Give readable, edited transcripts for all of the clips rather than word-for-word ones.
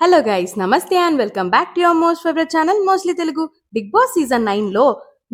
Hello guys, నమస్తే and welcome back to your most favourite channel mostly Telugu. Bigg Boss season 9 లో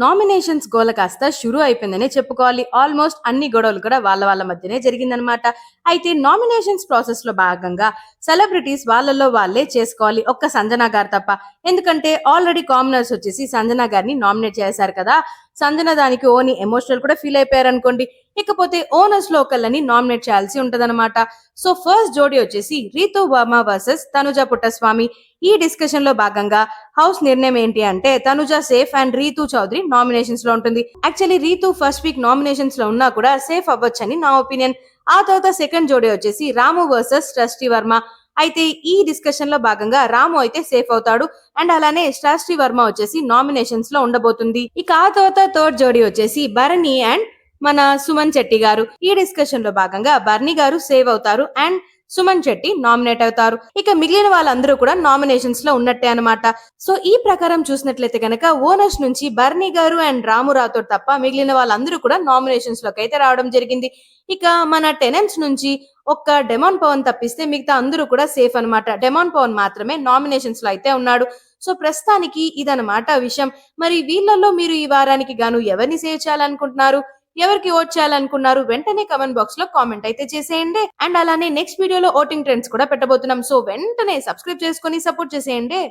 nominations గోల కాస్త షురూ అయిపోయిందనే చెప్పుకోవాలి. ఆల్మోస్ట్ అన్ని గొడవలు కూడా వాళ్ళ మధ్యనే జరిగిందనమాట. అయితే నామినేషన్స్ ప్రాసెస్ లో భాగంగా సెలబ్రిటీస్ వాళ్ళలో వాళ్ళే చేసుకోవాలి, ఒక్క సంజన గారు తప్ప. ఎందుకంటే ఆల్రెడీ కామనర్స్ వచ్చేసి సంజన గారిని నామినేట్ చేశారు కదా. సంజన దానికి ఓని ఎమోషనల్ కూడా ఫీల్ అయిపోయారు అనుకోండి. ఇకపోతే ఓనర్స్ లో ఒకళ్ళని నామినేట్ చేయాల్సి ఉంటదన్నమాట. సో ఫస్ట్ జోడీ వచ్చేసి రీతు వర్మ వర్సెస్ తనుజ పుట్టస్వామి. ఈ డిస్కషన్ లో భాగంగా హౌస్ నిర్ణయం ఏంటి అంటే Tanuja safe and Ritu Chowdary nominations లో ఉంటుంది. Actually Ritu first week nominations లో ఉన్నా కూడా సేఫ్ అవ్వచ్చని నా ఒపీనియన్. ఆ తర్వాత సెకండ్ జోడీ వచ్చేసి రాము వర్సెస్ ట్రస్టీ వర్మ. అయితే ఈ డిస్కషన్ లో భాగంగా రాము అయితే సేఫ్ అవుతాడు అండ్ అలానే ట్రస్టీ వర్మ వచ్చేసి నామినేషన్స్ లో ఉండబోతుంది. ఇక ఆ తర్వాత థర్డ్ జోడీ వచ్చేసి భరణి అండ్ మన సుమన్ శెట్టి గారు. ఈ డిస్కషన్ లో భాగంగా బర్నీ గారు సేవ్ అవుతారు అండ్ సుమన్ శెట్టి నామినేట్ అవుతారు. ఇక మిగిలిన వాళ్ళందరూ కూడా నామినేషన్స్ లో ఉన్నట్టే అనమాట. సో ఈ ప్రకారం చూసినట్లయితే కనుక ఓనర్స్ నుంచి బర్నీ గారు అండ్ రాము రాథోడ్ తప్ప మిగిలిన వాళ్ళందరూ కూడా నామినేషన్స్ లోకి అయితే రావడం జరిగింది. ఇక మన టెనెంట్స్ నుంచి ఒక్క డెమాన్ పవన్ తప్పిస్తే మిగతా అందరూ కూడా సేఫ్ అనమాట. డెమాన్ పవన్ మాత్రమే నామినేషన్స్ లో అయితే ఉన్నాడు. సో ప్రస్తుతానికి ఇదనమాట విషయం. మరి వీళ్ళల్లో మీరు ఈ వారానికి గాను ఎవరిని సేవ్ చేయాలనుకుంటున్నారు, ఎవరికి ఓట్ చేయాలనుకున్నారు, వెంటనే కమెంట్ బాక్స్ లో కామెంట్ అయితే చేసేయండి. అండ్ అలానే నెక్స్ట్ వీడియోలో ఓటింగ్ ట్రెండ్స్ కూడా పెట్టబోతున్నాం. సో వెంటనే సబ్స్క్రైబ్ చేసుకొని సపోర్ట్ చేసేయండి.